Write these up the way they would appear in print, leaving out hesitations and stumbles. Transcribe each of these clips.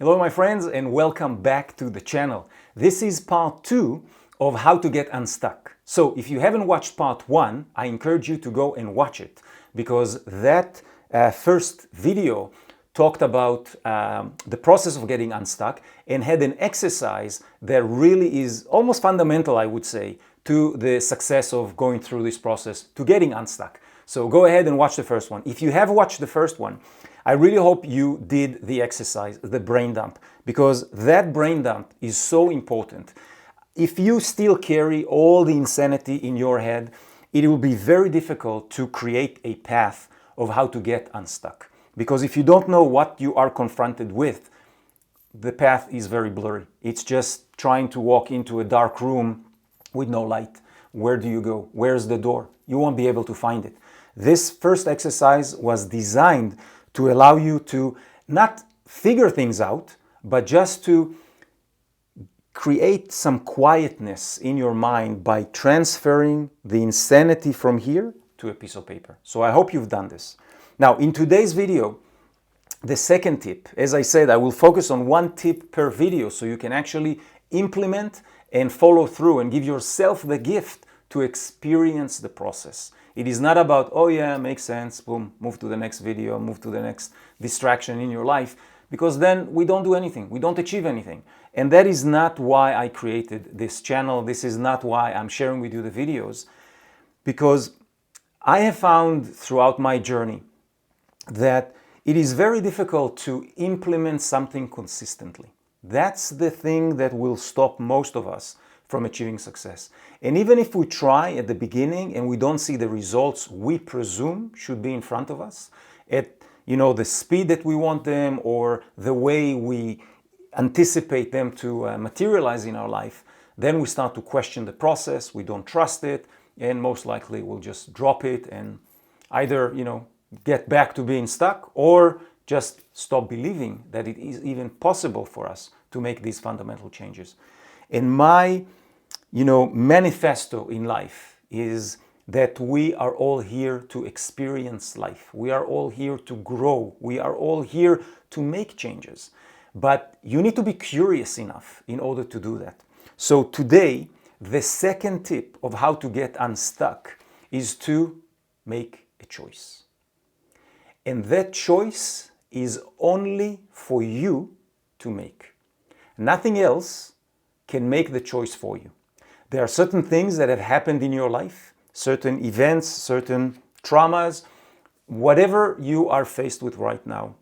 Hello my friends and welcome back to the channel. This is part 2 of how to get unstuck. So if you haven't watched part 1, I encourage you to go and watch it because that first video talked about the process of getting unstuck and had an exercise that really is almost fundamental, I would say, to the success of going through this process to getting unstuck. So go ahead and watch the first one. If you have watched the first one, I really hope you did the exercise, the brain dump, because that brain dump is so important. If you still carry all the insanity in your head, it will be very difficult to create a path of how to get unstuck. Because if you don't know what you are confronted with, the path is very blurry. It's just trying to walk into a dark room with no light. Where do you go? Where's the door? You won't be able to find it. This first exercise was designed to allow you to not figure things out, but just to create some quietness in your mind by transferring the insanity from here to a piece of paper. So I hope you've done this. Now, in today's video, the second tip, as I said, I will focus on one tip per video so you can actually implement and follow through and give yourself the gift to experience the process. It is not about, oh yeah, makes sense, boom, move to the next video, move to the next distraction in your life, because then we don't do anything, we don't achieve anything. And that is not why I created this channel. This is not why I'm sharing with you the videos, because I have found throughout my journey that it is very difficult to implement something consistently. That's the thing that will stop most of us from achieving success. And even if we try at the beginning and we don't see the results we presume should be in front of us at the speed that we want them or the way we anticipate them to materialize in our life, then we start to question the process, we don't trust it, and most likely we'll just drop it and either get back to being stuck or just stop believing that it is even possible for us to make these fundamental changes. And my manifesto in life is that we are all here to experience life. We are all here to grow. We are all here to make changes. But you need to be curious enough in order to do that. So today, the second tip of how to get unstuck is to make a choice. And that choice is only for you to make. Nothing else can make the choice for you. There are certain things that have happened in your life, certain events, certain traumas, whatever you are faced with right now,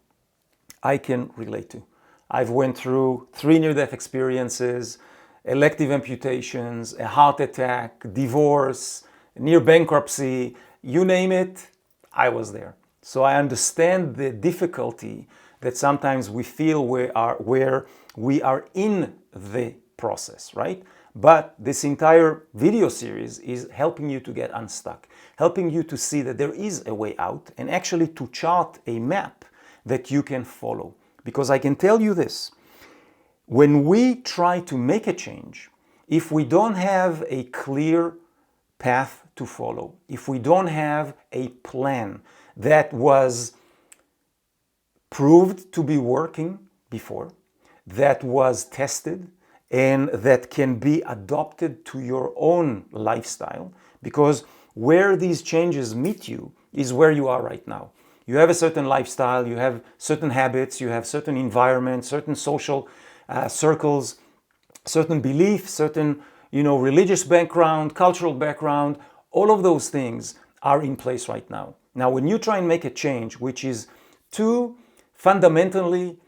I can relate to. I've went through 3 near-death experiences, elective amputations, a heart attack, divorce, near bankruptcy, you name it, I was there. So I understand the difficulty that sometimes we feel where we are in the process, right? But this entire video series is helping you to get unstuck, helping you to see that there is a way out and actually to chart a map that you can follow. Because I can tell you this, when we try to make a change, if we don't have a clear path to follow, if we don't have a plan that was proved to be working before, that was tested, and that can be adopted to your own lifestyle, because where these changes meet you is where you are right now. You have a certain lifestyle, you have certain habits, you have certain environments, certain social circles, certain beliefs, certain religious background, cultural background. All of those things are in place right now. Now, when you try and make a change which is too fundamentally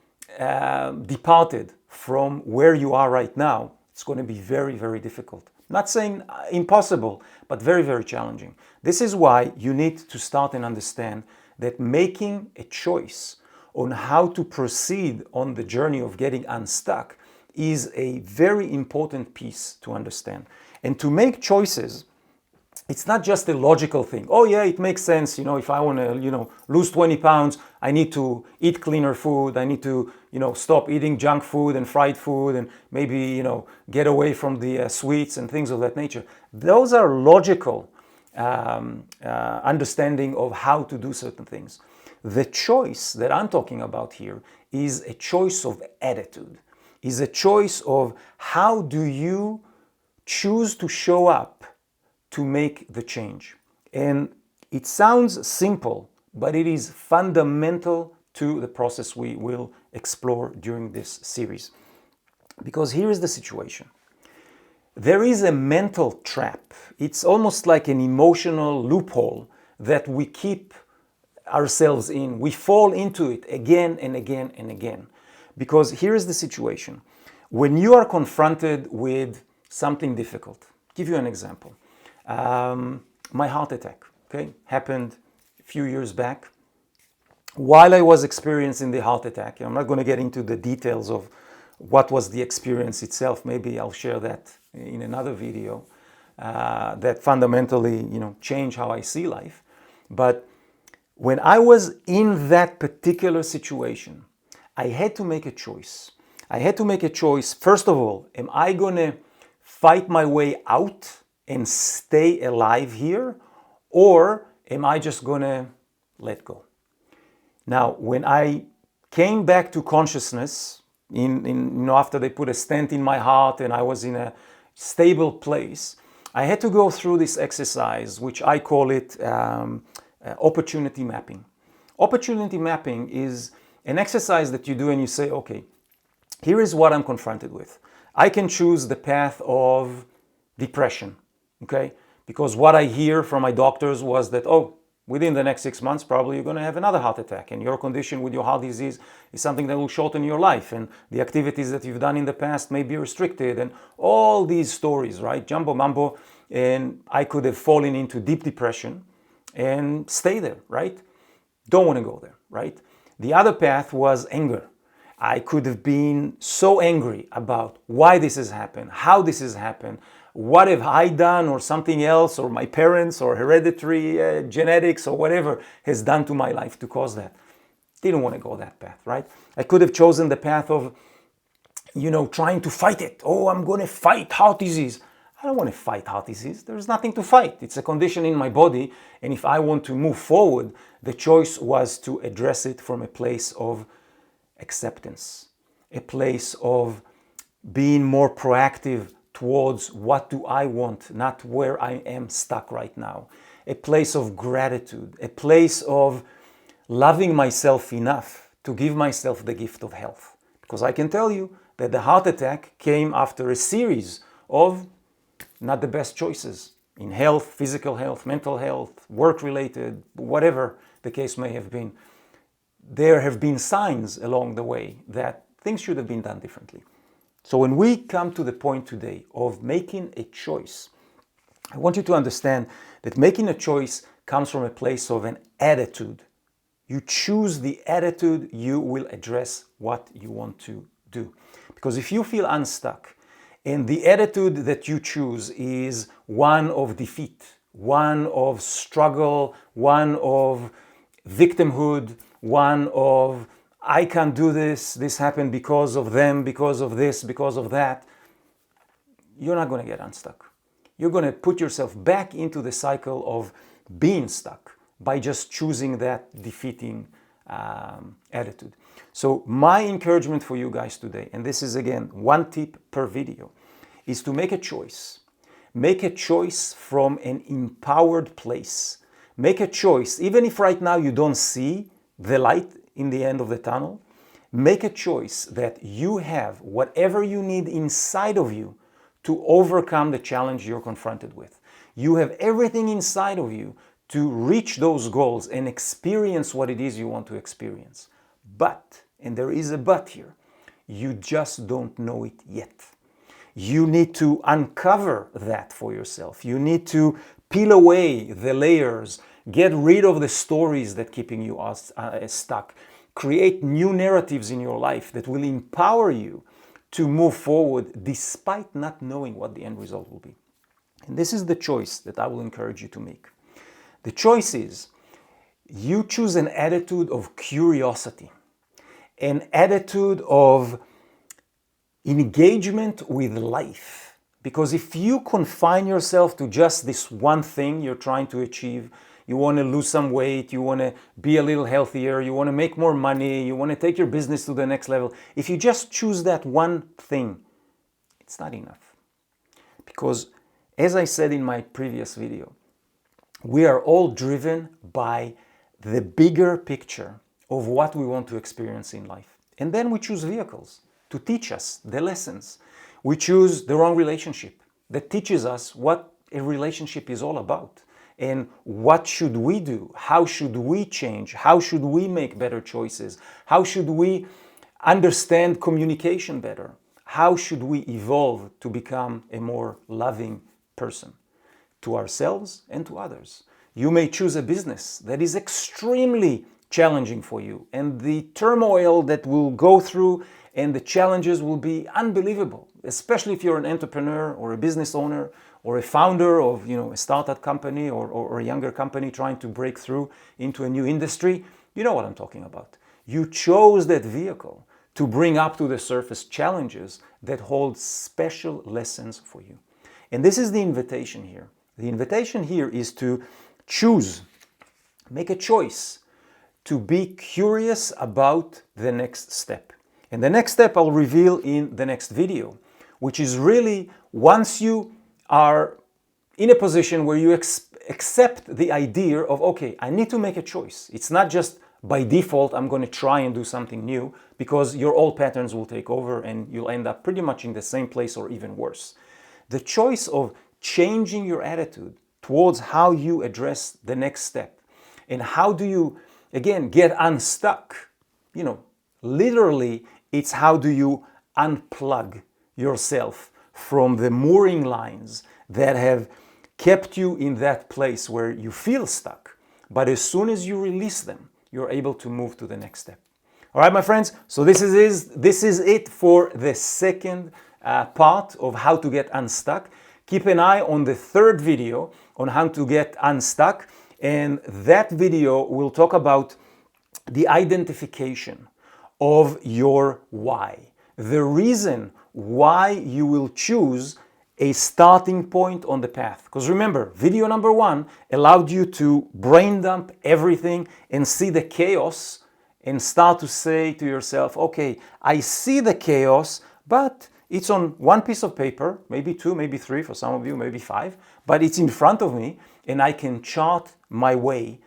departed from where you are right now, it's going to be very, very difficult. Not saying impossible, but very, very challenging. This is why you need to start and understand that making a choice on how to proceed on the journey of getting unstuck is a very important piece to understand. And to make choices, it's not just a logical thing. Oh yeah, it makes sense. If I want to, lose 20 pounds, I need to eat cleaner food. I need to, stop eating junk food and fried food and maybe, get away from the sweets and things of that nature. Those are logical understanding of how to do certain things. The choice that I'm talking about here is a choice of attitude, is a choice of how do you choose to show up to make the change. And it sounds simple, but it is fundamental to the process we will explore during this series. Because here is the situation. There is a mental trap. It's almost like an emotional loophole that we keep ourselves in. We fall into it again and again and again. Because here is the situation. When you are confronted with something difficult, I'll give you an example. My heart attack, okay, happened a few years back. While I was experiencing the heart attack, I'm not going to get into the details of what was the experience itself. Maybe I'll share that in another video that fundamentally, changed how I see life. But when I was in that particular situation, I had to make a choice. I had to make a choice. First of all, am I going to fight my way out and stay alive here, or am I just going to let go? Now, when I came back to consciousness, after they put a stent in my heart and I was in a stable place, I had to go through this exercise, which I call it opportunity mapping. Opportunity mapping is an exercise that you do and you say, okay, here is what I'm confronted with. I can choose the path of depression, okay? Because what I hear from my doctors was that, within the next 6 months, probably you're going to have another heart attack, and your condition with your heart disease is something that will shorten your life, and the activities that you've done in the past may be restricted, and all these stories, right? Jumbo mambo, and I could have fallen into deep depression and stay there, right? Don't want to go there, right? The other path was anger. I could have been so angry about why this has happened, how this has happened, what have I done or something else or my parents or hereditary genetics or whatever has done to my life to cause that. Didn't want to go that path, right? I could have chosen the path of, trying to fight it. I'm going to fight heart disease. I don't want to fight heart disease. There's nothing to fight. It's a condition in my body. And if I want to move forward, the choice was to address it from a place of acceptance, a place of being more proactive towards what do I want, not where I am stuck right now. A place of gratitude, a place of loving myself enough to give myself the gift of health. Because I can tell you that the heart attack came after a series of not the best choices in health, physical health, mental health, work-related, whatever the case may have been. There have been signs along the way that things should have been done differently. So when we come to the point today of making a choice, I want you to understand that making a choice comes from a place of an attitude. You choose the attitude, you will address what you want to do. Because if you feel unstuck and the attitude that you choose is one of defeat, one of struggle, one of victimhood, one of I can't do this happened because of them, because of this, because of that, you're not going to get unstuck. You're going to put yourself back into the cycle of being stuck by just choosing that defeating attitude. So my encouragement for you guys today, and this is again one tip per video, is to make a choice. Make a choice from an empowered place. Make a choice, even if right now you don't see the light in the end of the tunnel, make a choice that you have whatever you need inside of you to overcome the challenge you're confronted with. You have everything inside of you to reach those goals and experience what it is you want to experience. But, and there is a but here, you just don't know it yet. You need to uncover that for yourself. You need to peel away the layers, get rid of the stories that keeping you stuck. Create new narratives in your life that will empower you to move forward despite not knowing what the end result will be. And this is the choice that I will encourage you to make. The choice is you choose an attitude of curiosity, an attitude of engagement with life. Because if you confine yourself to just this one thing you're trying to achieve, you want to lose some weight, you want to be a little healthier, you want to make more money, you want to take your business to the next level. If you just choose that one thing, it's not enough. Because as I said in my previous video, we are all driven by the bigger picture of what we want to experience in life. And then we choose vehicles to teach us the lessons. We choose the wrong relationship that teaches us what a relationship is all about. And what should we do? How should we change? How should we make better choices? How should we understand communication better? How should we evolve to become a more loving person to ourselves and to others? You may choose a business that is extremely challenging for you, and the turmoil that will go through and the challenges will be unbelievable, especially if you're an entrepreneur or a business owner or a founder of a startup company or a younger company trying to break through into a new industry. You know what I'm talking about. You chose that vehicle to bring up to the surface challenges that hold special lessons for you. And this is the invitation here. The invitation here is to choose, make a choice to be curious about the next step. And the next step I'll reveal in the next video, which is really once you are in a position where you accept the idea of, okay, I need to make a choice. It's not just by default, I'm going to try and do something new, because your old patterns will take over and you'll end up pretty much in the same place or even worse. The choice of changing your attitude towards how you address the next step and how do you, again, get unstuck. Literally, it's how do you unplug yourself from the mooring lines that have kept you in that place where you feel stuck. But as soon as you release them, you're able to move to the next step. All right, my friends, so this is it for the second part of how to get unstuck. Keep an eye on the third video on how to get unstuck, and that video will talk about the identification of your why, the reason why you will choose a starting point on the path. Because remember, video number 1 allowed you to brain dump everything and see the chaos and start to say to yourself, okay, I see the chaos, but it's on one piece of paper, maybe 2, maybe 3 for some of you, maybe 5, but it's in front of me and I can chart my way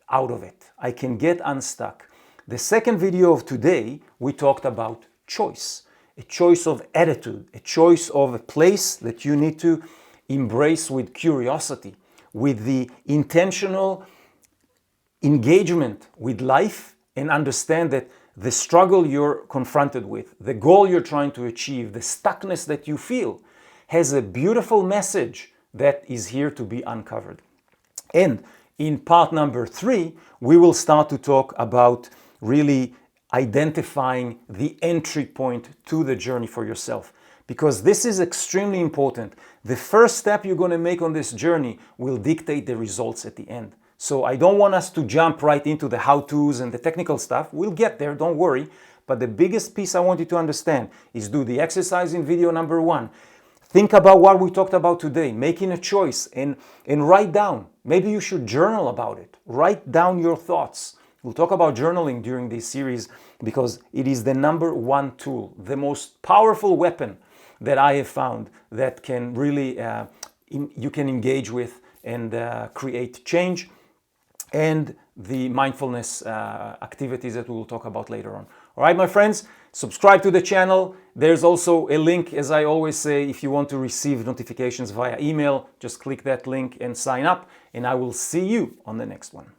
out of it. I can get unstuck. The second video of today, we talked about choice. A choice of attitude, a choice of a place that you need to embrace with curiosity, with the intentional engagement with life, and understand that the struggle you're confronted with, the goal you're trying to achieve, the stuckness that you feel, has a beautiful message that is here to be uncovered. And in part number 3, we will start to talk about really identifying the entry point to the journey for yourself, because this is extremely important. The first step you're going to make on this journey will dictate the results at the end. So I don't want us to jump right into the how-tos and the technical stuff. We'll get there, don't worry. But the biggest piece I want you to understand is do the exercise in video number 1. Think about what we talked about today, making a choice, and write down. Maybe you should journal about it. Write down your thoughts. We'll talk about journaling during this series because it is the number 1 tool, the most powerful weapon that I have found that can really, you can engage with and create change, and the mindfulness activities that we will talk about later on. All right, my friends, subscribe to the channel. There's also a link, as I always say, if you want to receive notifications via email, just click that link and sign up, and I will see you on the next one.